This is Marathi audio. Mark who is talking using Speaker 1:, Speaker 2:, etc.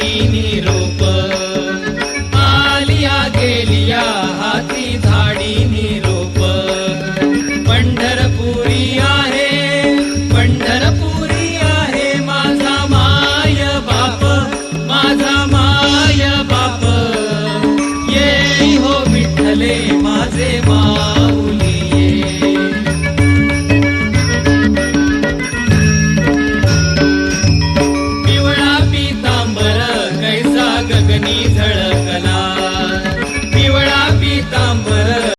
Speaker 1: झाडी निरोप, आलिया गेलिया हाती झाडी निरोप. पंढरपुरी आहे, पंढरपुरी आहे माझा माय बाप, माझा माय बाप. ये हो विठ्ठले माझे माऊली ये. पिवळा पितांबर कैसा गगनी झळ